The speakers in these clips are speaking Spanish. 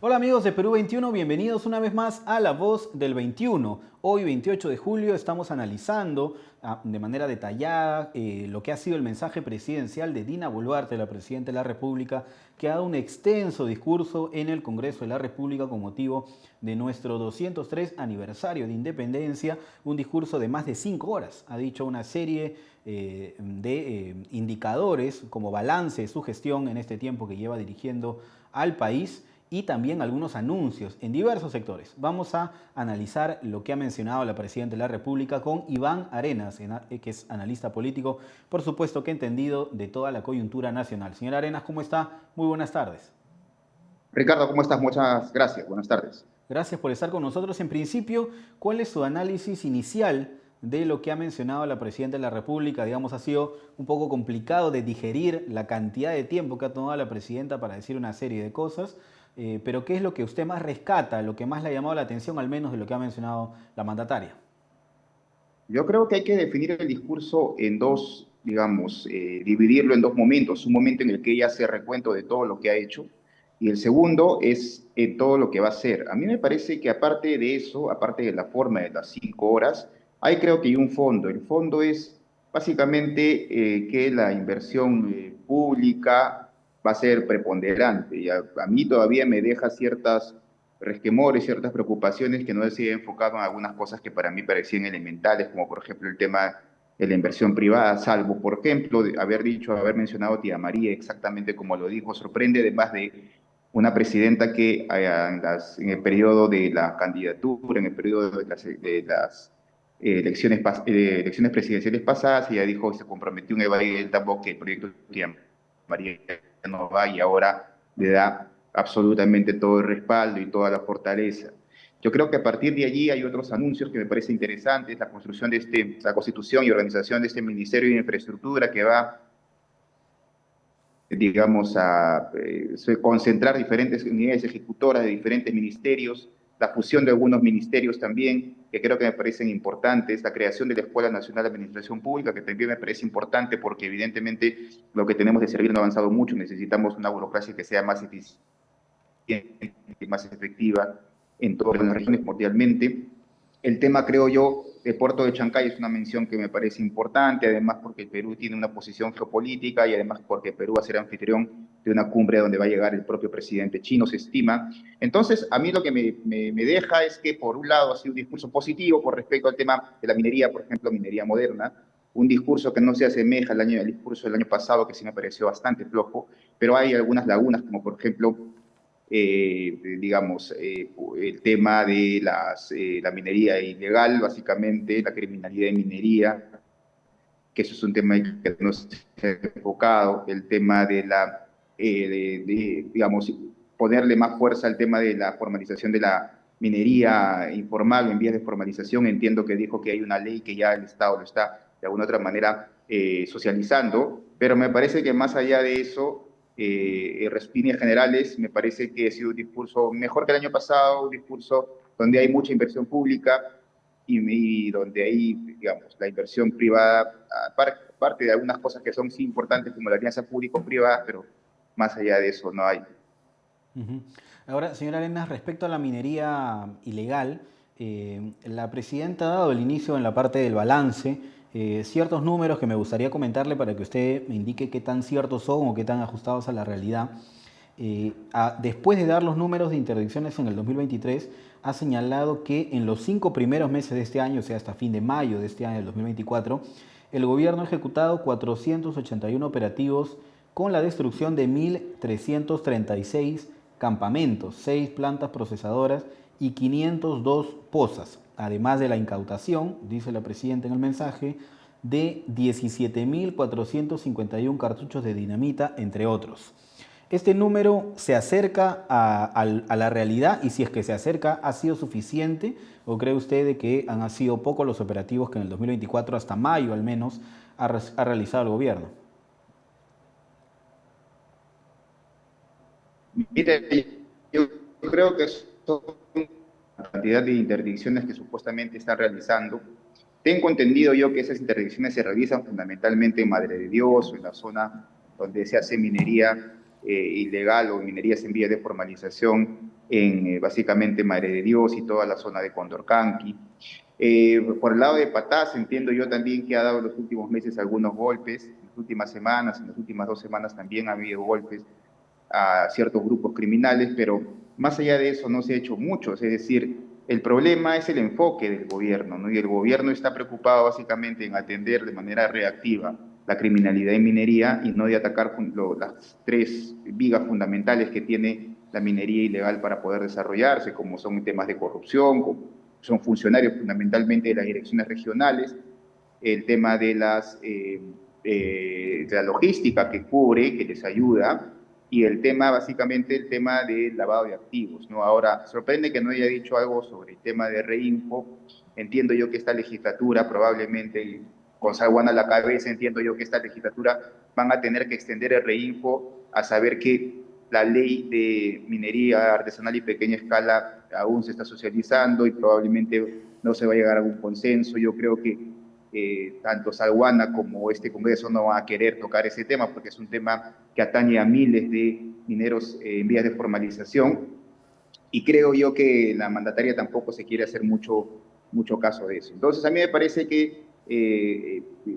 Hola amigos de Perú 21, bienvenidos una vez más a La Voz del 21. Hoy 28 de julio estamos analizando de manera detallada lo que ha sido el mensaje presidencial de Dina Boluarte, la Presidenta de la República, que ha dado un extenso discurso en el Congreso de la República con motivo de nuestro 203 aniversario de independencia, un discurso de más de 5 horas. Ha dicho una serie de indicadores como balance de su gestión en este tiempo que lleva dirigiendo al país y también algunos anuncios en diversos sectores. Vamos a analizar lo que ha mencionado la Presidenta de la República con Iván Arenas, que es analista político, por supuesto que entendido de toda la coyuntura nacional. Señor Arenas, ¿cómo está? Muy buenas tardes. Ricardo, ¿cómo estás? Muchas gracias. Buenas tardes. Gracias por estar con nosotros. En principio, ¿cuál es su análisis inicial de lo que ha mencionado la Presidenta de la República? Digamos, ha sido un poco complicado de digerir la cantidad de tiempo que ha tomado la Presidenta para decir una serie de cosas, pero ¿qué es lo que usted más rescata, lo que más le ha llamado la atención, al menos de lo que ha mencionado la mandataria? Yo creo que hay que definir el discurso en dos, digamos, dividirlo en dos momentos. Un momento en el que ella hace recuento de todo lo que ha hecho y el segundo es todo lo que va a hacer. A mí me parece que aparte de eso, aparte de la forma de las 5 horas, hay creo que hay un fondo. El fondo es básicamente que la inversión pública va a ser preponderante. Y a mí todavía me deja ciertas resquemores, ciertas preocupaciones que no se han enfocado en algunas cosas que para mí parecían elementales, como por ejemplo el tema de la inversión privada, salvo, por ejemplo, de haber dicho, haber mencionado a Tía María exactamente como lo dijo. Sorprende además de una presidenta que en el periodo de la candidatura, en el periodo de las elecciones presidenciales pasadas, ella dijo, se comprometió en evadir el tambo que el proyecto Tía María no va y ahora le da absolutamente todo el respaldo y toda la fortaleza. Yo creo que a partir de allí hay otros anuncios que me parecen interesantes, la construcción de la constitución y organización de este Ministerio de Infraestructura que va, digamos, a concentrar diferentes unidades ejecutoras de diferentes ministerios, la fusión de algunos ministerios también, que creo que me parecen importantes, la creación de la Escuela Nacional de Administración Pública, que también me parece importante porque evidentemente lo que tenemos de servir no ha avanzado mucho, necesitamos una burocracia que sea más eficiente y más efectiva en todas las regiones mundialmente. El tema, creo yo, de Puerto de Chancay es una mención que me parece importante, además porque el Perú tiene una posición geopolítica y además porque Perú va a ser anfitrión de una cumbre donde va a llegar el propio presidente chino, se estima. Entonces, a mí lo que me deja es que, por un lado, ha sido un discurso positivo con respecto al tema de la minería, por ejemplo, minería moderna, un discurso que no se asemeja al discurso del año pasado, que sí me pareció bastante flojo, pero hay algunas lagunas, como por ejemplo digamos, el tema de la minería ilegal, básicamente, la criminalidad de minería, que eso es un tema que no se ha enfocado, el tema digamos, ponerle más fuerza al tema de la formalización de la minería informal en vías de formalización. Entiendo que dijo que hay una ley que ya el Estado lo está de alguna otra manera socializando, pero me parece que más allá de eso, en líneas generales, me parece que ha sido un discurso mejor que el año pasado, un discurso donde hay mucha inversión pública, y donde hay, digamos, la inversión privada, aparte de algunas cosas que son sí importantes como la alianza público-privada, pero más allá de eso no hay. Ujú. Ahora, señora Arenas, respecto a la minería ilegal, la presidenta ha dado el inicio en la parte del balance, ciertos números que me gustaría comentarle para que usted me indique qué tan ciertos son o qué tan ajustados a la realidad. Después de dar los números de interdicciones en el 2023, ha señalado que en los 5 primeros meses de este año, o sea, hasta fin de mayo de este año, del 2024, el gobierno ha ejecutado 481 operativos con la destrucción de 1.336 campamentos, 6 plantas procesadoras y 502 pozas, además de la incautación, dice la presidenta en el mensaje, de 17.451 cartuchos de dinamita, entre otros. ¿Este número se acerca a la realidad? Y si es que se acerca, ¿ha sido suficiente? ¿O cree usted de que han sido pocos los operativos que en el 2024, hasta mayo al menos, ha realizado el gobierno? Mire, yo creo que son la cantidad de interdicciones que supuestamente están realizando. Tengo entendido yo que esas interdicciones se realizan fundamentalmente en Madre de Dios o en la zona donde se hace minería ilegal o minerías en vías de formalización. en básicamente Madre de Dios y toda la zona de Condorcanqui. Por el lado de Patas, entiendo yo también que ha dado en los últimos meses algunos golpes, en las últimas semanas, en las últimas 2 semanas también ha habido golpes a ciertos grupos criminales, pero más allá de eso no se ha hecho mucho. Es decir, el problema es el enfoque del gobierno, ¿no? Y el gobierno está preocupado básicamente en atender de manera reactiva la criminalidad en minería y no de atacar las tres vigas fundamentales que tiene la minería ilegal para poder desarrollarse, como son temas de corrupción, como son funcionarios fundamentalmente de las direcciones regionales, el tema de la logística que cubre, que les ayuda, y el tema, básicamente, el tema del lavado de activos, ¿no? Ahora, sorprende que no haya dicho algo sobre el tema de Reinfo. Entiendo yo que esta legislatura, probablemente, con Salguana a la cabeza, entiendo yo que esta legislatura van a tener que extender el Reinfo a saber que la ley de minería artesanal y pequeña escala aún se está socializando y probablemente no se va a llegar a un consenso. Yo creo que tanto Salguana como este Congreso no van a querer tocar ese tema porque es un tema que atañe a miles de mineros en vías de formalización y creo yo que la mandataria tampoco se quiere hacer mucho caso de eso. Entonces a mí me parece que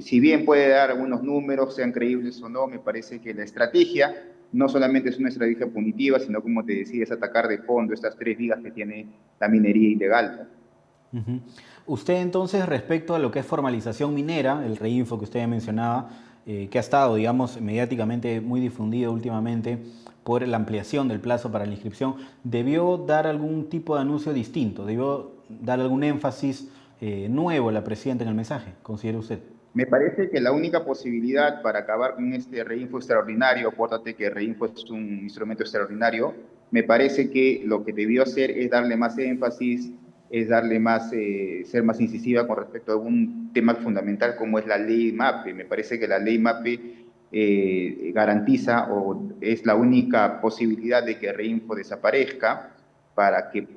si bien puede dar algunos números, sean creíbles o no, me parece que la estrategia no solamente es una estrategia punitiva, sino como te decía, es atacar de fondo estas tres vigas que tiene la minería ilegal, Uh -huh. Usted entonces, respecto a lo que es formalización minera, el reinfo que usted ya mencionaba, que ha estado, digamos, mediáticamente muy difundido últimamente por la ampliación del plazo para la inscripción, ¿debió dar algún tipo de anuncio distinto? ¿Debió dar algún énfasis nuevo a la presidenta en el mensaje, considera usted? Me parece que la única posibilidad para acabar con este reinfo extraordinario, acuérdate que el reinfo es un instrumento extraordinario, me parece que lo que debió hacer es darle más énfasis, es darle más, ser más incisiva con respecto a un tema fundamental como es la ley MAPE. Me parece que la ley MAPE garantiza o es la única posibilidad de que el reinfo desaparezca para que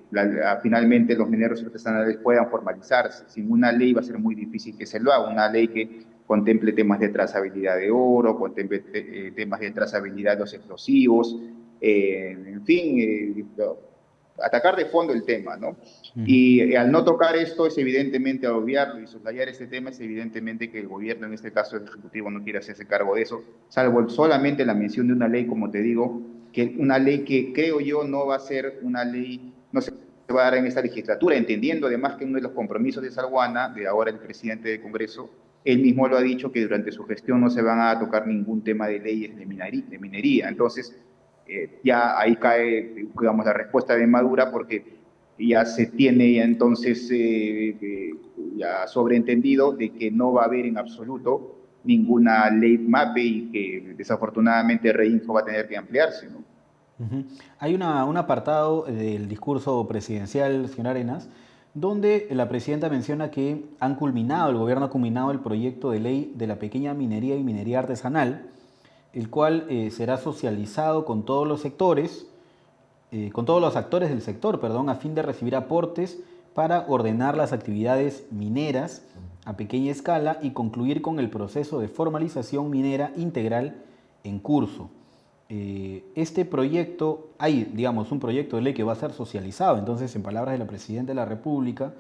finalmente los mineros artesanales puedan formalizarse. Sin una ley va a ser muy difícil que se lo haga, una ley que contemple temas de trazabilidad de oro, contemple temas de trazabilidad de los explosivos, en fin, atacar de fondo el tema, ¿no? Uh -huh. Y al no tocar esto es evidentemente, al obviarlo y soslayar este tema, es evidentemente que el gobierno, en este caso el Ejecutivo, no quiere hacerse cargo de eso, salvo solamente la mención de una ley, como te digo, que una ley que creo yo no va a ser una ley, no se va a dar en esta legislatura, entendiendo además que uno de los compromisos de Salguana, de ahora el presidente del Congreso, él mismo lo ha dicho que durante su gestión no se van a tocar ningún tema de leyes de minería. Entonces, ya ahí cae, digamos, la respuesta de Madura porque ya se tiene ya entonces ya sobreentendido de que no va a haber en absoluto ninguna ley MAPE y que desafortunadamente Reinfo va a tener que ampliarse, ¿no? Hay un apartado del discurso presidencial, señor Arenas, donde la presidenta menciona que el gobierno ha culminado el proyecto de ley de la pequeña minería y minería artesanal, el cual será socializado con todos los sectores, con todos los actores del sector, perdón, a fin de recibir aportes para ordenar las actividades mineras a pequeña escala y concluir con el proceso de formalización minera integral en curso. Este proyecto, hay, digamos, un proyecto de ley que va a ser socializado, entonces, en palabras de la Presidenta de la República,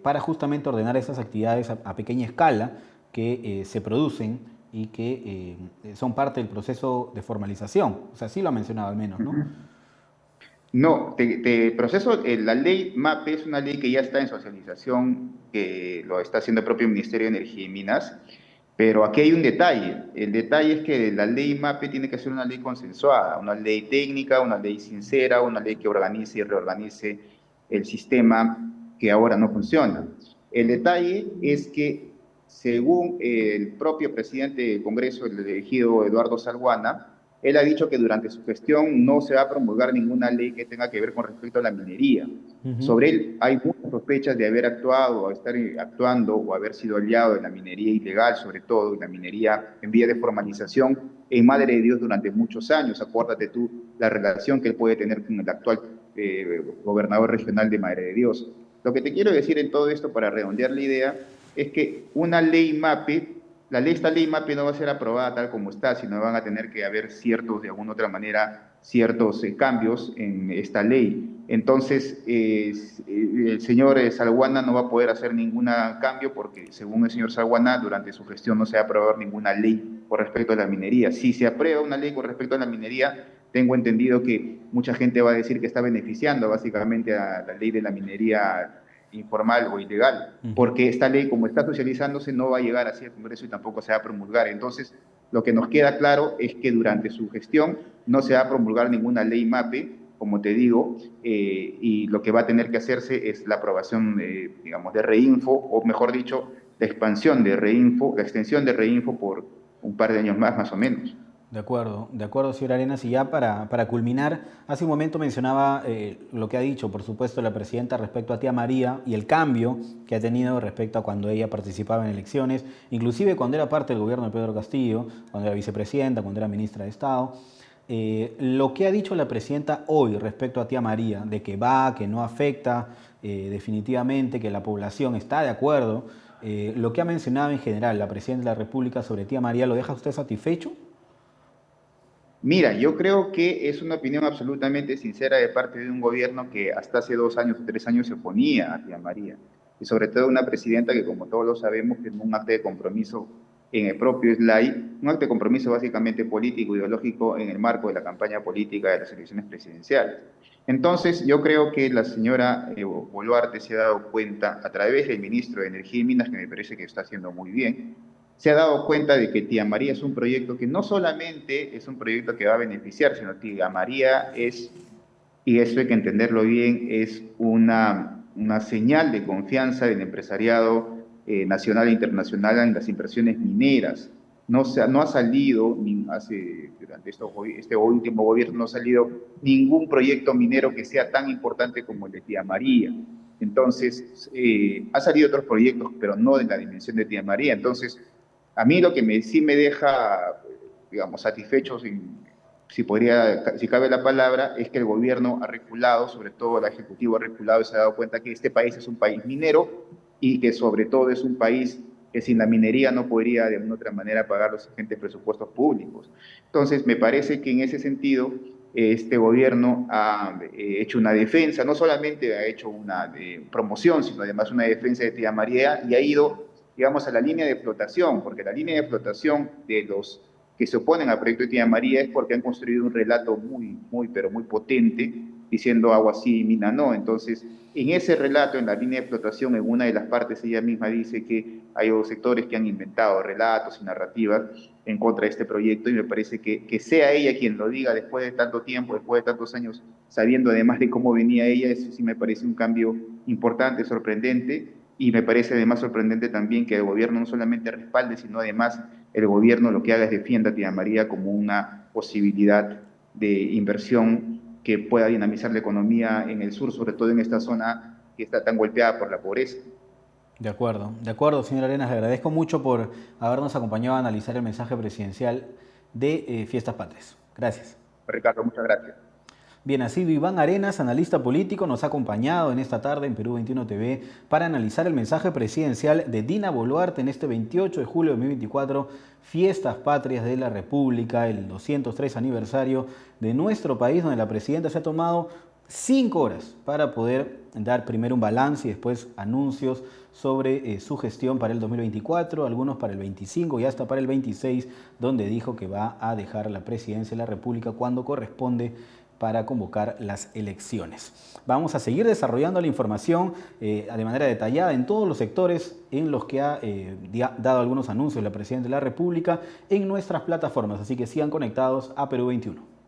para justamente ordenar esas actividades a pequeña escala que se producen y que son parte del proceso de formalización. O sea, sí lo ha mencionado al menos, ¿no? No, la ley MAPE es una ley que ya está en socialización, que lo está haciendo el propio Ministerio de Energía y Minas, pero aquí hay un detalle. El detalle es que la ley MAPE tiene que ser una ley consensuada, una ley técnica, una ley sincera, una ley que organice y reorganice el sistema que ahora no funciona. El detalle es que, según el propio presidente del Congreso, el elegido Eduardo Salguana, él ha dicho que durante su gestión no se va a promulgar ninguna ley que tenga que ver con respecto a la minería. Sobre él hay muchas sospechas de haber actuado, o estar actuando, o haber sido aliado de la minería ilegal, sobre todo, en la minería en vía de formalización en Madre de Dios durante muchos años. Acuérdate tú la relación que él puede tener con el actual gobernador regional de Madre de Dios. Lo que te quiero decir en todo esto, para redondear la idea, es que una ley MAPE, esta ley MAPE no va a ser aprobada tal como está, sino van a tener que haber ciertos, de alguna otra manera, ciertos cambios en esta ley. Entonces, el señor Salguana no va a poder hacer ningún cambio porque, según el señor Salguana, durante su gestión no se va a aprobar ninguna ley con respecto a la minería. Si se aprueba una ley con respecto a la minería, tengo entendido que mucha gente va a decir que está beneficiando básicamente a la ley de la minería informal o ilegal, porque esta ley, como está socializándose, no va a llegar así al Congreso y tampoco se va a promulgar. Entonces, lo que nos queda claro es que durante su gestión no se va a promulgar ninguna ley MAPE, como te digo, y lo que va a tener que hacerse es la aprobación, digamos, de Reinfo, o mejor dicho, la expansión de Reinfo, la extensión de Reinfo por un par de años más o menos. De acuerdo, señor Arenas. Y ya para culminar, hace un momento mencionaba lo que ha dicho, por supuesto, la presidenta respecto a Tía María y el cambio que ha tenido respecto a cuando ella participaba en elecciones, inclusive cuando era parte del gobierno de Pedro Castillo, cuando era vicepresidenta, cuando era ministra de Estado. Lo que ha dicho la presidenta hoy respecto a Tía María, de que que no afecta definitivamente, que la población está de acuerdo, lo que ha mencionado en general la presidenta de la República sobre Tía María, ¿lo deja usted satisfecho? Mira, yo creo que es una opinión absolutamente sincera de parte de un gobierno que hasta hace 2 años o 3 años se oponía a Tía María. Y sobre todo una presidenta que, como todos lo sabemos, firmó un acta de compromiso en el propio SLAI, un acta de compromiso básicamente político, ideológico, en el marco de la campaña política de las elecciones presidenciales. Entonces, yo creo que la señora Boluarte se ha dado cuenta, a través del ministro de Energía y Minas, que me parece que está haciendo muy bien, se ha dado cuenta de que Tía María es un proyecto que no solamente es un proyecto que va a beneficiar, sino que Tía María es, y eso hay que entenderlo bien, es una señal de confianza del empresariado nacional e internacional en las inversiones mineras. No ha salido, durante este último gobierno, no ha salido ningún proyecto minero que sea tan importante como el de Tía María. Entonces, ha salido otros proyectos, pero no de la dimensión de Tía María. Entonces, a mí lo que sí me deja, digamos, satisfecho, si cabe la palabra, es que el gobierno ha reculado, sobre todo el Ejecutivo ha reculado y se ha dado cuenta que este país es un país minero y que sobre todo es un país que sin la minería no podría de alguna otra manera pagar los agentes presupuestos públicos. Entonces, me parece que en ese sentido este gobierno ha hecho una defensa, no solamente ha hecho una promoción, sino además una defensa de Tía María y ha ido, digamos, a la línea de flotación, porque la línea de flotación de los que se oponen al proyecto de Tía María es porque han construido un relato pero muy potente, diciendo agua sí y mina no. Entonces, en ese relato, en la línea de flotación, en una de las partes ella misma dice que hay sectores que han inventado relatos y narrativas en contra de este proyecto, y me parece que sea ella quien lo diga después de tanto tiempo, después de tantos años, sabiendo además de cómo venía ella, eso sí me parece un cambio importante, sorprendente, y me parece además sorprendente también que el gobierno no solamente respalde, sino además el gobierno lo que haga es defienda a Tía María como una posibilidad de inversión que pueda dinamizar la economía en el sur, sobre todo en esta zona que está tan golpeada por la pobreza. De acuerdo, señor Arenas, le agradezco mucho por habernos acompañado a analizar el mensaje presidencial de Fiestas Patrias. Gracias. Ricardo, muchas gracias. Bien, ha sido Iván Arenas, analista político, nos ha acompañado en esta tarde en Perú 21 TV para analizar el mensaje presidencial de Dina Boluarte en este 28 de julio de 2024, Fiestas Patrias de la República, el 203 aniversario de nuestro país, donde la presidenta se ha tomado 5 horas para poder dar primero un balance y después anuncios sobre su gestión para el 2024, algunos para el 25 y hasta para el 26, donde dijo que va a dejar la presidencia de la República cuando corresponde para convocar las elecciones. Vamos a seguir desarrollando la información de manera detallada en todos los sectores en los que ha dado algunos anuncios la Presidenta de la República en nuestras plataformas, así que sigan conectados a Perú 21.